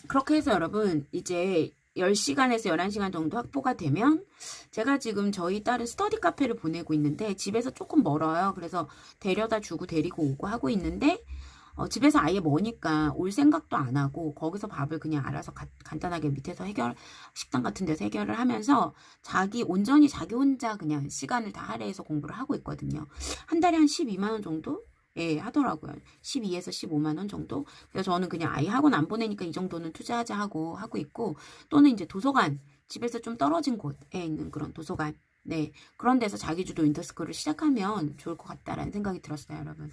그렇게 해서 여러분 이제 10시간에서 11시간 정도 확보가 되면 제가 지금 저희 딸은 스터디 카페를 보내고 있는데 집에서 조금 멀어요. 그래서 데려다 주고 데리고 오고 하고 있는데 집에서 아예 머니까 올 생각도 안 하고 거기서 밥을 그냥 알아서 간단하게 밑에서 식당 같은 데서 해결을 하면서 온전히 자기 혼자 그냥 시간을 다 할애해서 공부를 하고 있거든요. 한 달에 한 12만 원 정도? 예, 하더라고요. 12에서 15만 원 정도? 그래서 저는 그냥 아예 학원 안 보내니까 이 정도는 투자하자 하고 있고, 또는 이제 도서관, 집에서 좀 떨어진 곳에 있는 그런 도서관, 네, 그런 데서 자기주도 윈터스쿨을 시작하면 좋을 것 같다라는 생각이 들었어요, 여러분.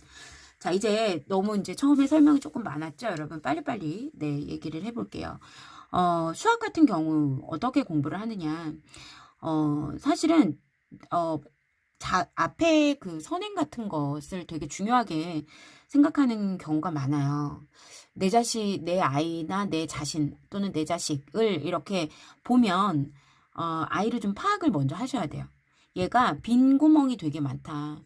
자, 이제 너무 이제 처음에 설명이 조금 많았죠, 여러분. 빨리빨리, 네, 얘기를 해볼게요. 수학 같은 경우 어떻게 공부를 하느냐. 사실은, 어, 앞에 그 선행 같은 것을 되게 중요하게 생각하는 경우가 많아요. 내 아이나 내 자신 또는 내 자식을 이렇게 보면, 아이를 좀 파악을 먼저 하셔야 돼요. 얘가 빈 구멍이 되게 많다.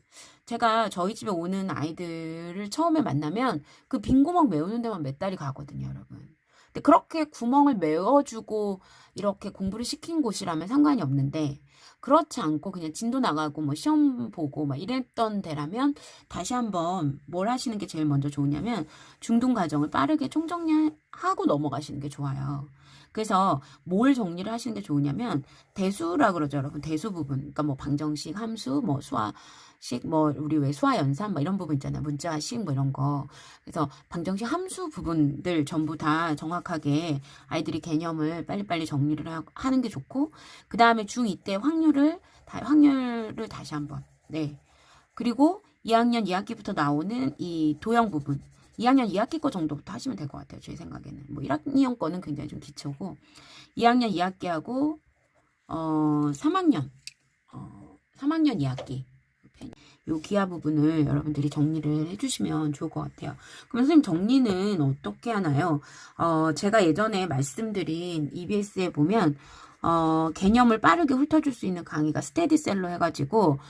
제가 저희 집에 오는 아이들을 처음에 만나면 그 빈 구멍 메우는 데만 몇 달이 가거든요, 여러분. 근데 그렇게 구멍을 메워주고 이렇게 공부를 시킨 곳이라면 상관이 없는데, 그렇지 않고 그냥 진도 나가고 뭐 시험 보고 막 이랬던 데라면 다시 한번 뭘 하시는 게 제일 먼저 좋으냐면 중등 과정을 빠르게 총정리하고 넘어가시는 게 좋아요. 그래서 뭘 정리를 하시는 게 좋으냐면 대수라 그러죠, 여러분. 대수 부분. 그러니까 뭐 방정식, 함수, 뭐 수화식, 뭐 우리 왜 수화 연산 뭐 이런 부분 있잖아요. 문자식 뭐 이런 거. 그래서 방정식 함수 부분들 전부 다 정확하게 아이들이 개념을 빨리빨리 정리를 하는 게 좋고, 그 다음에 중2 때 확률을 다시 한번. 네. 그리고 2학년 2학기부터 나오는 이 도형 부분. 2학년 2학기 거 정도부터 하시면 될 것 같아요. 제 생각에는. 뭐 1학년 거는 굉장히 좀 기초고, 2학년 2학기하고 3학년 2학기. 요 기하 부분을 여러분들이 정리를 해주시면 좋을 것 같아요. 그럼 선생님 정리는 어떻게 하나요? 제가 예전에 말씀드린 EBS에 보면 개념을 빠르게 훑어줄 수 있는 강의가 스테디셀러 해가지고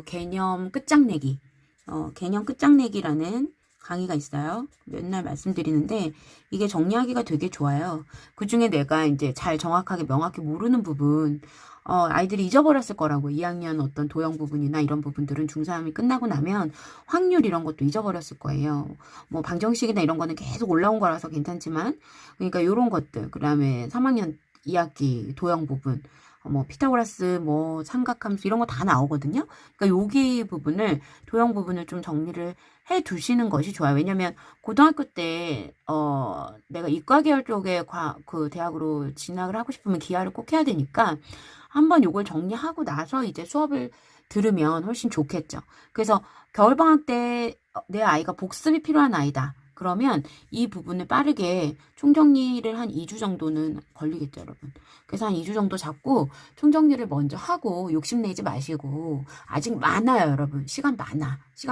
개념 끝장내기라는 강의가 있어요. 맨날 말씀드리는데 이게 정리하기가 되게 좋아요. 그 중에 내가 이제 잘 정확하게 명확히 모르는 부분, 아이들이 잊어버렸을 거라고. 2학년 어떤 도형 부분이나 이런 부분들은 중3이 끝나고 나면 확률 이런 것도 잊어버렸을 거예요. 뭐 방정식이나 이런 거는 계속 올라온 거라서 괜찮지만, 그러니까 이런 것들, 그 다음에 3학년 2학기 도형 부분, 뭐 피타고라스, 뭐 삼각함수 이런 거 다 나오거든요. 그러니까 여기 부분을, 도형 부분을 좀 정리를 해 두시는 것이 좋아요. 왜냐면 고등학교 때 내가 이과 계열 쪽에 그 대학으로 진학을 하고 싶으면 기하를 꼭 해야 되니까 한번 요걸 정리하고 나서 이제 수업을 들으면 훨씬 좋겠죠. 그래서 겨울방학 때 내 아이가 복습이 필요한 아이다. 그러면 이 부분을 빠르게 총정리를 한 2주 정도는 걸리겠죠, 여러분. 그래서 한 2주 정도 잡고 총정리를 먼저 하고 욕심내지 마시고, 아직 많아요, 여러분. 시간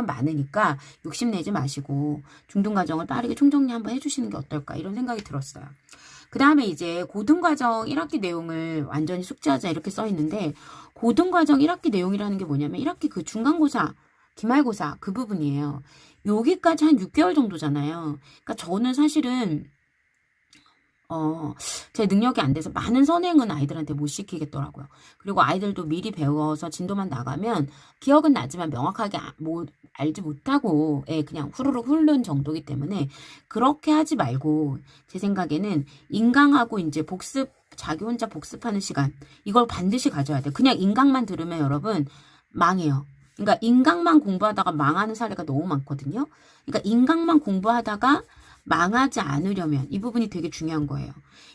많으니까 욕심내지 마시고 중등과정을 빠르게 총정리 한번 해주시는 게 어떨까, 이런 생각이 들었어요. 그 다음에 이제 고등과정 1학기 내용을 완전히 숙지하자 이렇게 써 있는데, 고등과정 1학기 내용이라는 게 뭐냐면 1학기 그 중간고사, 기말고사 그 부분이에요. 여기까지 한 6개월 정도잖아요. 그러니까 저는 사실은 제 능력이 안 돼서 많은 선행은 아이들한테 못 시키겠더라고요. 그리고 아이들도 미리 배워서 진도만 나가면 기억은 나지만 명확하게 알지 못하고, 예, 그냥 후루룩 흐르는 정도이기 때문에 그렇게 하지 말고, 제 생각에는 인강하고 이제 자기 혼자 복습하는 시간, 이걸 반드시 가져야 돼요. 그냥 인강만 들으면 여러분 망해요. 그러니까 인강만 공부하다가 망하는 사례가 너무 많거든요. 그러니까 인강만 공부하다가 망하지 않으려면 이 부분이 되게 중요한 거예요.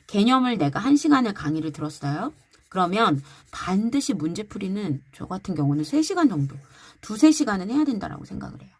개념을 내가 1시간을 강의를 들었어요. 그러면 반드시 문제풀이는 저 같은 경우는 3시간 정도, 2~3시간은 해야 된다라고 생각을 해요.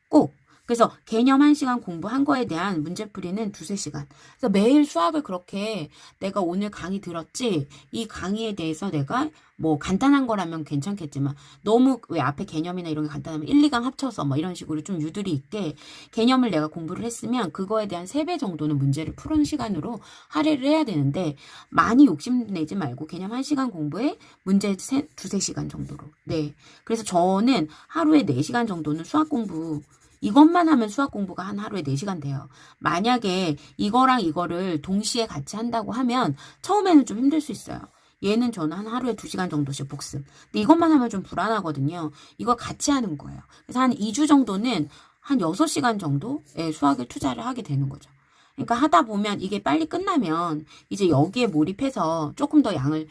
꼭. 그래서 개념 1시간 공부한 거에 대한 문제풀이는 2~3시간. 그래서 매일 수학을 그렇게, 내가 오늘 강의 들었지, 이 강의에 대해서 내가 뭐 간단한 거라면 괜찮겠지만 너무 왜 앞에 개념이나 이런 게 간단하면 1, 2강 합쳐서 뭐 이런 식으로 좀 유두리 있게 개념을 내가 공부를 했으면 그거에 대한 3배 정도는 문제를 푸는 시간으로 할애를 해야 되는데, 많이 욕심내지 말고 개념 1시간 공부에 문제 2~3시간 정도로. 네. 그래서 저는 하루에 4시간 정도는 수학 공부, 이것만 하면 수학 공부가 한 하루에 4시간 돼요. 만약에 이거랑 이거를 동시에 같이 한다고 하면 처음에는 좀 힘들 수 있어요. 얘는 저는 한 하루에 2시간 정도씩 복습. 근데 이것만 하면 좀 불안하거든요. 이거 같이 하는 거예요. 그래서 한 2주 정도는 한 6시간 정도의 수학에 투자를 하게 되는 거죠. 그러니까 하다 보면 이게 빨리 끝나면 이제 여기에 몰입해서 조금 더 양을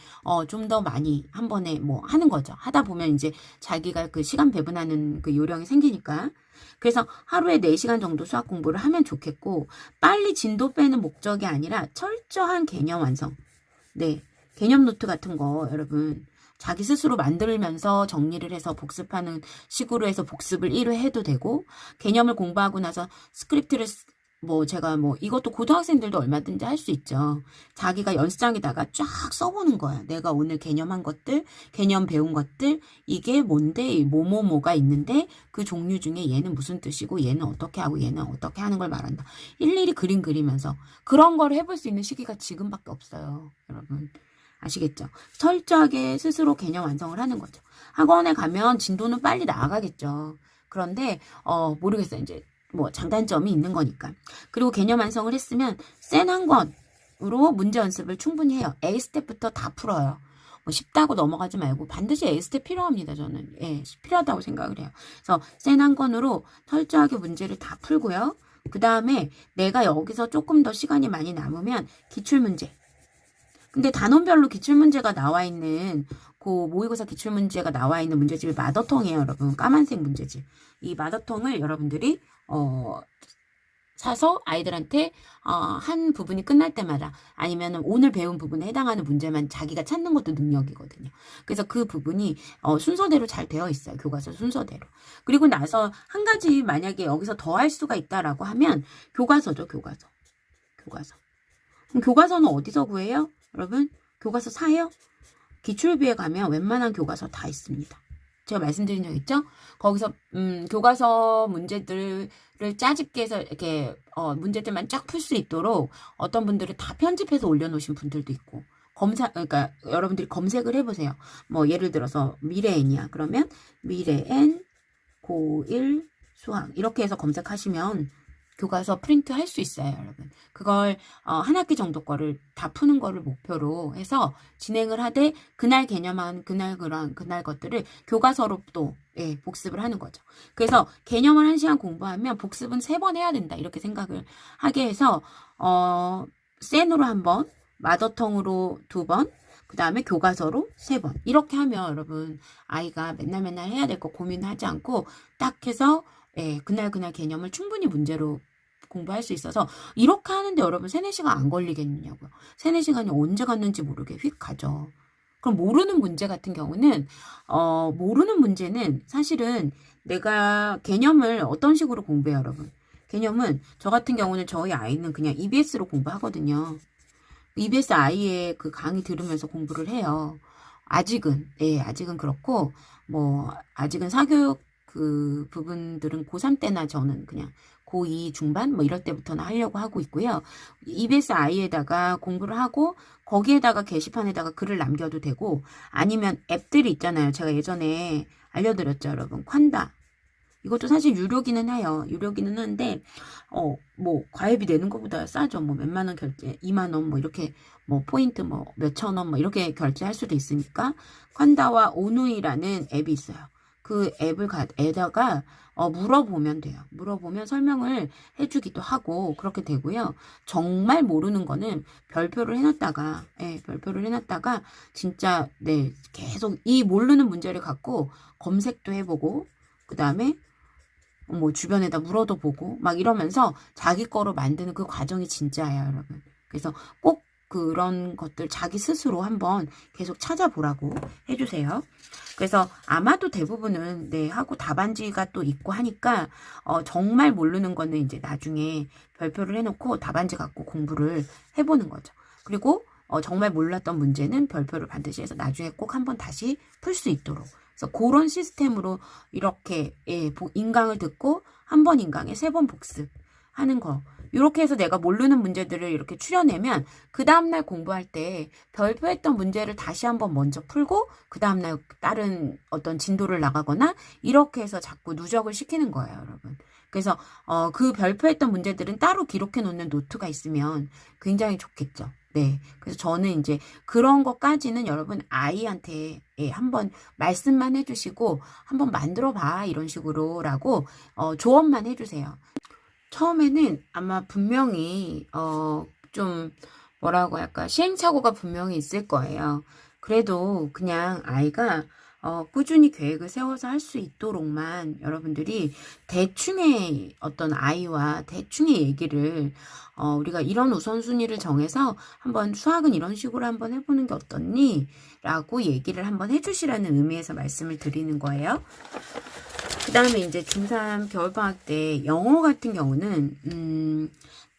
좀 더 많이 한 번에 뭐 하는 거죠. 하다 보면 이제 자기가 그 시간 배분하는 그 요령이 생기니까. 그래서 하루에 4시간 정도 수학 공부를 하면 좋겠고, 빨리 진도 빼는 목적이 아니라 철저한 개념 완성. 네. 개념 노트 같은 거 여러분 자기 스스로 만들면서 정리를 해서 복습하는 식으로 해서 복습을 1회 해도 되고, 개념을 공부하고 나서 스크립트를 뭐 제가 뭐 이것도 고등학생들도 얼마든지 할 수 있죠. 자기가 연습장에다가 쫙 써보는 거야. 내가 오늘 개념한 것들, 개념 배운 것들, 이게 뭔데, 뭐뭐뭐가 있는데 그 종류 중에 얘는 무슨 뜻이고 얘는 어떻게 하고 얘는 어떻게 하는 걸 말한다. 일일이 그림 그리면서 그런 걸 해볼 수 있는 시기가 지금밖에 없어요. 여러분. 아시겠죠? 철저하게 스스로 개념 완성을 하는 거죠. 학원에 가면 진도는 빨리 나아가겠죠. 그런데 모르겠어요. 이제 뭐 장단점이 있는 거니까. 그리고 개념 완성을 했으면 센 한 권으로 문제 연습을 충분히 해요. A 스텝부터 다 풀어요. 뭐 쉽다고 넘어가지 말고 반드시 A 스텝 필요합니다. 저는 필요하다고 생각을 해요. 그래서 센 한 권으로 철저하게 문제를 다 풀고요. 그 다음에 내가 여기서 조금 더 시간이 많이 남으면 기출문제. 근데 단원별로 기출문제가 나와 있는 그 모의고사 기출문제가 나와 있는 문제집이 마더통이에요, 여러분. 까만색 문제집. 이 마더통을 여러분들이 사서 아이들한테 한 부분이 끝날 때마다 아니면 오늘 배운 부분에 해당하는 문제만 자기가 찾는 것도 능력이거든요. 그래서 그 부분이 순서대로 잘 되어 있어요. 교과서 순서대로. 그리고 나서 한 가지 만약에 여기서 더 할 수가 있다라고 하면 교과서죠. 교과서. 그럼 교과서는 어디서 구해요? 여러분 교과서 사요? 기출부에 가면 웬만한 교과서 다 있습니다. 제가 말씀드린 적 있죠? 거기서 교과서 문제들을 짜집게 해서 이렇게 문제들만 쫙 풀 수 있도록 어떤 분들은 다 편집해서 올려놓으신 분들도 있고, 그러니까 여러분들이 검색을 해보세요. 뭐 예를 들어서 미래엔이야. 그러면 미래엔 고1 수학 이렇게 해서 검색하시면 교과서 프린트 할 수 있어요, 여러분. 그걸 한 학기 정도 거를 다 푸는 거를 목표로 해서 진행을 하되 그날 개념한 그날 것들을 교과서로 또 복습을 하는 거죠. 그래서 개념을 1시간 공부하면 복습은 3번 해야 된다 이렇게 생각을 하게 해서 센으로 1번, 마더텅으로 2번, 그 다음에 교과서로 3번 이렇게 하면 여러분 아이가 맨날 해야 될 거 고민하지 않고 딱 해서 그날 개념을 충분히 문제로 공부할 수 있어서 이렇게 하는데 여러분 3-4시간 안 걸리겠냐고요. 3-4시간이 언제 갔는지 모르게 휙 가죠. 그럼 모르는 문제 같은 경우는 모르는 문제는 사실은 내가 개념을 어떤 식으로 공부해요, 여러분. 개념은 저 같은 경우는 저희 아이는 그냥 EBS로 공부하거든요. EBS 아이의 그 강의 들으면서 공부를 해요. 아직은 그렇고 뭐 아직은 사교육 그 부분들은 고3 때나 저는 그냥 고2 중반 뭐 이럴 때부터는 하려고 하고 있고요. EBS 아이에다가 공부를 하고 거기에다가 게시판에다가 글을 남겨도 되고, 아니면 앱들이 있잖아요. 제가 예전에 알려드렸죠, 여러분. 콴다. 이것도 사실 유료기는 해요. 유료기는 한데 뭐 과외비 내는 것보다 싸죠. 뭐 몇만 원 결제, 2만 원 뭐 이렇게 뭐 포인트 뭐 몇천 원 뭐 이렇게 결제할 수도 있으니까 콴다와 오누이라는 앱이 있어요. 그 앱을 에다가 물어보면 돼요. 물어보면 설명을 해주기도 하고 그렇게 되고요. 정말 모르는 거는 별표를 해놨다가 진짜 계속 이 모르는 문제를 갖고 검색도 해보고 그 다음에 뭐 주변에다 물어도 보고 막 이러면서 자기 거로 만드는 그 과정이 진짜예요, 여러분. 그래서 꼭 그런 것들 자기 스스로 한번 계속 찾아보라고 해주세요. 그래서 아마도 대부분은 하고 답안지가 또 있고 하니까 정말 모르는 거는 이제 나중에 별표를 해놓고 답안지 갖고 공부를 해보는 거죠. 그리고 정말 몰랐던 문제는 별표를 반드시 해서 나중에 꼭 한번 다시 풀 수 있도록. 그래서 그런 시스템으로 이렇게 인강을 듣고 한 번 인강에 3번 복습하는 거. 이렇게 해서 내가 모르는 문제들을 이렇게 추려내면 그 다음날 공부할 때 별표했던 문제를 다시 한번 먼저 풀고 그 다음날 다른 어떤 진도를 나가거나 이렇게 해서 자꾸 누적을 시키는 거예요, 여러분. 그래서 그 별표했던 문제들은 따로 기록해 놓는 노트가 있으면 굉장히 좋겠죠. 네. 그래서 저는 이제 그런 것까지는 여러분 아이한테 한번 말씀만 해주시고 한번 만들어 봐 이런 식으로라고 조언만 해주세요. 처음에는 아마 분명히 좀 뭐라고 할까 시행착오가 분명히 있을 거예요. 그래도 그냥 아이가 꾸준히 계획을 세워서 할 수 있도록만 여러분들이 대충의 어떤 아이와 대충의 얘기를 우리가 이런 우선순위를 정해서 한번 수학은 이런 식으로 한번 해보는 게 어떻니? 라고 얘기를 한번 해주시라는 의미에서 말씀을 드리는 거예요. 그 다음에 이제 중3 겨울방학 때 영어 같은 경우는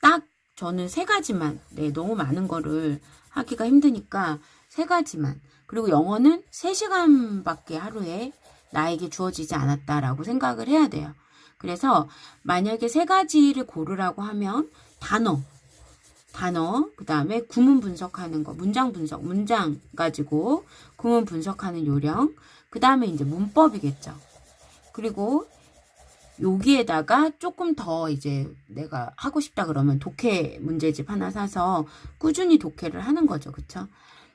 딱 저는 세 가지만 너무 많은 거를 하기가 힘드니까 세 가지만 그리고 영어는 3시간밖에 하루에 나에게 주어지지 않았다라고 생각을 해야 돼요. 그래서 만약에 세 가지를 고르라고 하면 단어, 그 다음에 구문 분석하는 거, 문장 분석, 문장 가지고 구문 분석하는 요령, 그 다음에 이제 문법이겠죠. 그리고 여기에다가 조금 더 이제 내가 하고 싶다 그러면 독해 문제집 하나 사서 꾸준히 독해를 하는 거죠. 그쵸?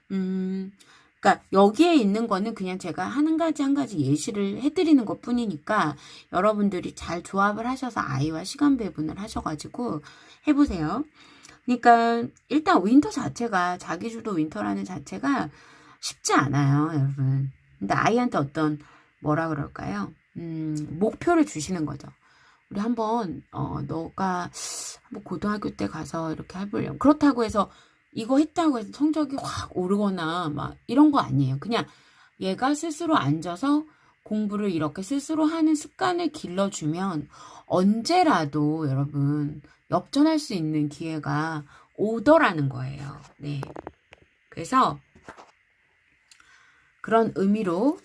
그러니까 여기에 있는 거는 그냥 제가 한 가지 예시를 해드리는 것 뿐이니까 여러분들이 잘 조합을 하셔서 아이와 시간 배분을 하셔가지고 해보세요. 그러니까 일단 윈터 자체가 자기주도 윈터라는 자체가 쉽지 않아요, 여러분. 근데 아이한테 어떤 뭐라 그럴까요? 목표를 주시는 거죠. 우리 한번 너가 한번 고등학교 때 가서 이렇게 해보려고. 그렇다고 해서 이거 했다고 해서 성적이 확 오르거나 막 이런 거 아니에요. 그냥 얘가 스스로 앉아서 공부를 이렇게 스스로 하는 습관을 길러주면 언제라도 여러분 역전할 수 있는 기회가 오더라는 거예요. 네. 그래서 그런 의미로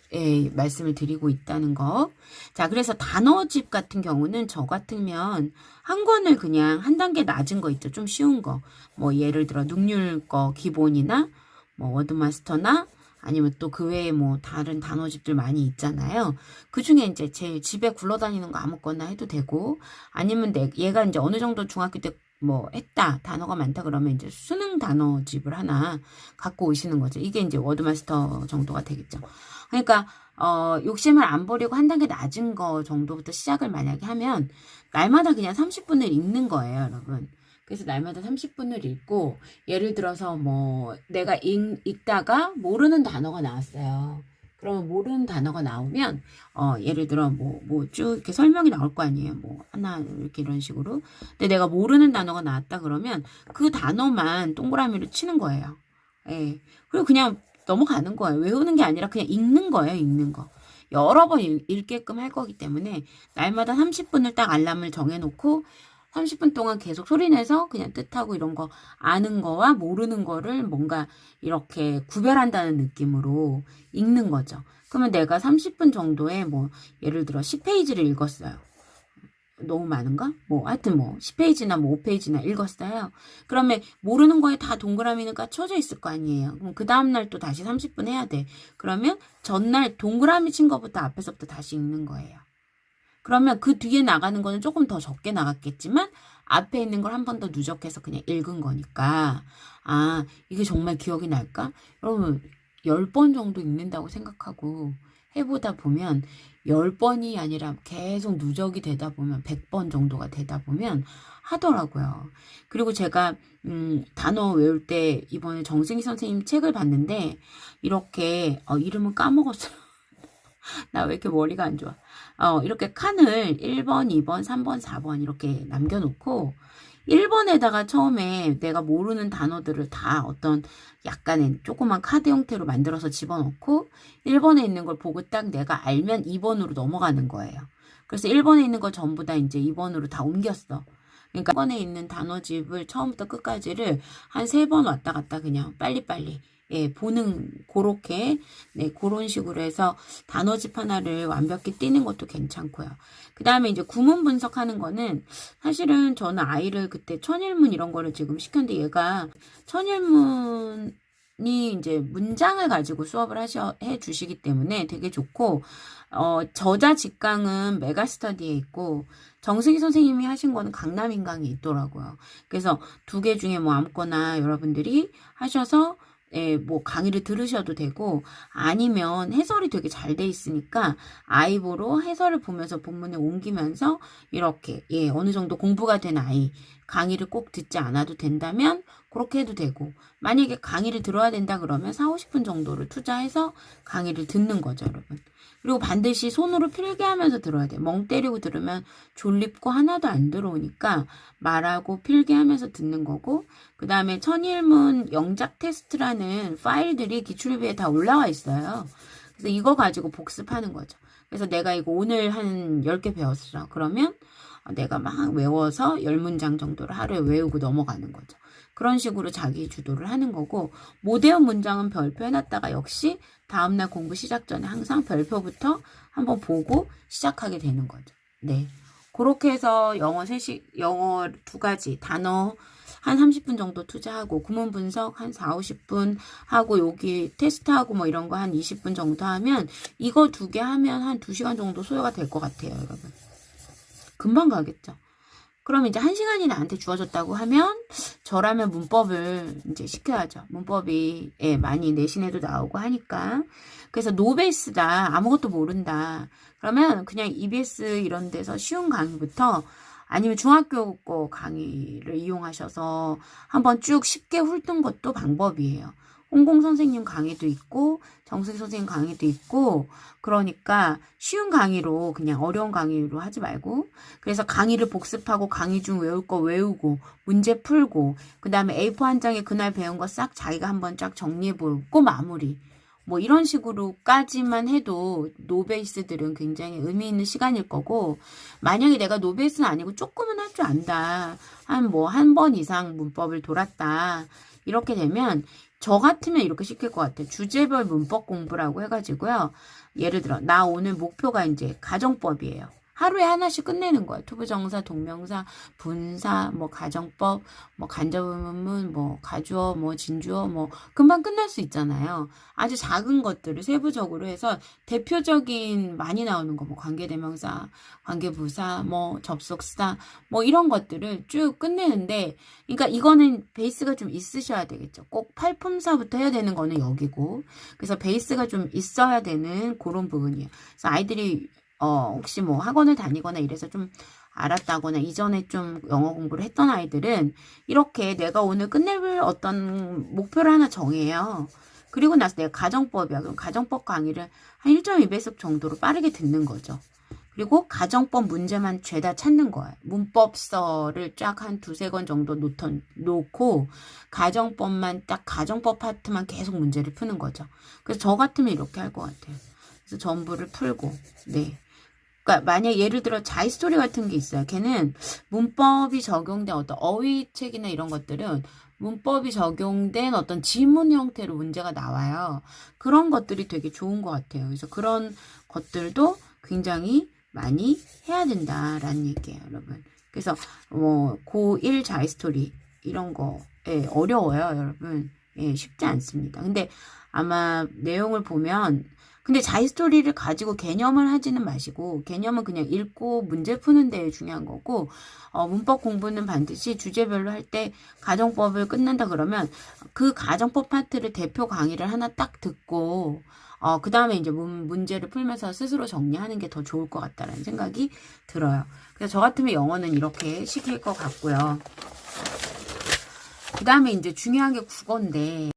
말씀을 드리고 있다는 거. 자, 그래서 단어집 같은 경우는 저 같으면 한 권을 그냥 한 단계 낮은 거 있죠. 좀 쉬운 거. 뭐 예를 들어 능률 거 기본이나 뭐 워드마스터나 아니면 또 그 외에 뭐 다른 단어집들 많이 있잖아요. 그 중에 이제 제 집에 굴러다니는 거 아무거나 해도 되고 아니면 얘가 이제 어느 정도 중학교 때 뭐 했다 단어가 많다 그러면 이제 수능 단어집을 하나 갖고 오시는 거죠. 이게 이제 워드마스터 정도가 되겠죠. 그러니까 욕심을 안 버리고 한 단계 낮은 거 정도부터 시작을 만약에 하면 날마다 그냥 30분을 읽는 거예요, 여러분. 그래서 날마다 30분을 읽고 예를 들어서 뭐 내가 읽다가 모르는 단어가 나왔어요. 그러면 모르는 단어가 나오면 예를 들어 뭐 쭉 이렇게 설명이 나올 거 아니에요. 뭐 하나 이렇게 이런 식으로. 근데 내가 모르는 단어가 나왔다 그러면 그 단어만 동그라미로 치는 거예요. 예. 그리고 그냥 넘어가는 거예요. 외우는 게 아니라 그냥 읽는 거예요. 읽는 거. 여러 번 읽게끔 할 거기 때문에 날마다 30분을 딱 알람을 정해놓고 30분 동안 계속 소리내서 그냥 뜻하고 이런 거 아는 거와 모르는 거를 뭔가 이렇게 구별한다는 느낌으로 읽는 거죠. 그러면 내가 30분 정도에 뭐 예를 들어 10페이지를 읽었어요. 너무 많은가? 뭐 하여튼 뭐 10페이지나 뭐 5페이지나 읽었어요. 그러면 모르는 거에 다 동그라미는 꽂혀져 있을 거 아니에요. 그럼 그 다음날 또 다시 30분 해야 돼. 그러면 전날 동그라미 친 거부터 앞에서부터 다시 읽는 거예요. 그러면 그 뒤에 나가는 거는 조금 더 적게 나갔겠지만 앞에 있는 걸 한 번 더 누적해서 그냥 읽은 거니까 아 이게 정말 기억이 날까? 여러분 10번 정도 읽는다고 생각하고 해보다 보면 10번이 아니라 계속 누적이 되다 보면 100번 정도가 되다 보면 하더라고요. 그리고 제가 단어 외울 때 이번에 정승희 선생님 책을 봤는데 이렇게 이름은 까먹었어요. 나 왜 이렇게 머리가 안 좋아. 이렇게 칸을 1번, 2번, 3번, 4번 이렇게 남겨놓고 1번에다가 처음에 내가 모르는 단어들을 다 어떤 약간의 조그만 카드 형태로 만들어서 집어넣고 1번에 있는 걸 보고 딱 내가 알면 2번으로 넘어가는 거예요. 그래서 1번에 있는 걸 전부 다 이제 2번으로 다 옮겼어. 그러니까 1번에 있는 단어집을 처음부터 끝까지를 한 3번 왔다 갔다 그냥 빨리빨리 보는 그렇게 그런 식으로 해서 단어집 하나를 완벽히 띄는 것도 괜찮고요. 그 다음에 이제 구문 분석하는 거는 사실은 저는 아이를 그때 천일문 이런 거를 지금 시켰는데 얘가 천일문 이제 문장을 가지고 수업을 해 주시기 때문에 되게 좋고, 저자 직강은 메가스터디에 있고, 정승희 선생님이 하신 거는 강남인강에 있더라고요. 그래서 두 개 중에 뭐 아무거나 여러분들이 하셔서 예, 뭐 강의를 들으셔도 되고 아니면 해설이 되게 잘 돼 있으니까 아이보로 해설을 보면서 본문에 옮기면서 이렇게 예, 어느 정도 공부가 된 아이 강의를 꼭 듣지 않아도 된다면 그렇게 해도 되고 만약에 강의를 들어야 된다 그러면 4, 50분 정도를 투자해서 강의를 듣는 거죠, 여러분. 그리고 반드시 손으로 필기 하면서 들어야 돼. 멍 때리고 들으면 졸립고 하나도 안 들어오니까 말하고 필기하면서 듣는 거고 그 다음에 천일문 영작 테스트라는 파일들이 기출비에 다 올라와 있어요. 그래서 이거 가지고 복습하는 거죠. 그래서 내가 이거 오늘 한 10개 배웠어. 그러면 내가 막 외워서 10문장 정도를 하루에 외우고 넘어가는 거죠. 그런 식으로 자기 주도를 하는 거고 못 외운 문장은 별표 해놨다가 역시 다음날 공부 시작 전에 항상 별표부터 한번 보고 시작하게 되는 거죠. 네. 그렇게 해서 영어 2가지 단어 한 30분 정도 투자하고 구문 분석 한 4, 50분 하고 여기 테스트하고 뭐 이런 거 한 20분 정도 하면 이거 2개 하면 한 2시간 정도 소요가 될 것 같아요, 여러분. 금방 가겠죠. 그럼 이제 1시간이 나한테 주어졌다고 하면 저라면 문법을 이제 시켜야죠. 문법이 예, 많이 내신에도 나오고 하니까. 그래서 노베이스다. 아무것도 모른다. 그러면 그냥 EBS 이런 데서 쉬운 강의부터 아니면 중학교 거 강의를 이용하셔서 한번 쭉 쉽게 훑은 것도 방법이에요. 홍공 선생님 강의도 있고 정승희 선생님 강의도 있고 그러니까 쉬운 강의로 그냥 어려운 강의로 하지 말고 그래서 강의를 복습하고 강의 중 외울 거 외우고 문제 풀고 그 다음에 A4 한 장에 그날 배운 거 싹 자기가 한번 쫙 정리해보고 마무리 뭐 이런 식으로까지만 해도 노베이스들은 굉장히 의미 있는 시간일 거고 만약에 내가 노베이스는 아니고 조금은 할 줄 안다 한 번 이상 문법을 돌았다 이렇게 되면 저 같으면 이렇게 시킬 것 같아요. 주제별 문법 공부라고 해가지고요. 예를 들어 나 오늘 목표가 이제 가정법이에요. 하루에 하나씩 끝내는 거예요. 투부정사, 동명사, 분사, 뭐 가정법, 뭐 간접의문문, 뭐 가주어, 뭐 진주어, 뭐 금방 끝날 수 있잖아요. 아주 작은 것들을 세부적으로 해서 대표적인 많이 나오는 거, 뭐 관계대명사, 관계부사, 뭐 접속사, 뭐 이런 것들을 쭉 끝내는데, 그러니까 이거는 베이스가 좀 있으셔야 되겠죠. 꼭 팔품사부터 해야 되는 거는 여기고, 그래서 베이스가 좀 있어야 되는 그런 부분이에요. 그래서 아이들이 혹시 뭐 학원을 다니거나 이래서 좀 알았다거나 이전에 좀 영어 공부를 했던 아이들은 이렇게 내가 오늘 끝낼 어떤 목표를 하나 정해요. 그리고 나서 내가 가정법이야. 그럼 가정법 강의를 한 1.2배속 정도로 빠르게 듣는 거죠. 그리고 가정법 문제만 죄다 찾는 거예요. 문법서를 쫙 한 2-3권 정도 놓고 가정법만 딱 가정법 파트만 계속 문제를 푸는 거죠. 그래서 저 같으면 이렇게 할 것 같아요. 그래서 전부를 풀고 네. 그러니까 만약 예를 들어 자이스토리 같은 게 있어요. 걔는 문법이 적용된 어떤 어휘책이나 이런 것들은 문법이 적용된 어떤 지문 형태로 문제가 나와요. 그런 것들이 되게 좋은 것 같아요. 그래서 그런 것들도 굉장히 많이 해야 된다라는 얘기예요, 여러분. 그래서 뭐 고1 자이스토리 이런 거 어려워요, 여러분. 예, 쉽지 않습니다. 근데 아마 내용을 보면 근데 자이스토리를 가지고 개념을 하지는 마시고 개념은 그냥 읽고 문제 푸는 데 중요한 거고 문법 공부는 반드시 주제별로 할 때 가정법을 끝낸다 그러면 그 가정법 파트를 대표 강의를 하나 딱 듣고 그 다음에 이제 문제를 풀면서 스스로 정리하는 게 더 좋을 것 같다라는 생각이 들어요. 그래서 저 같으면 영어는 이렇게 시킬 것 같고요. 그 다음에 이제 중요한 게 국어인데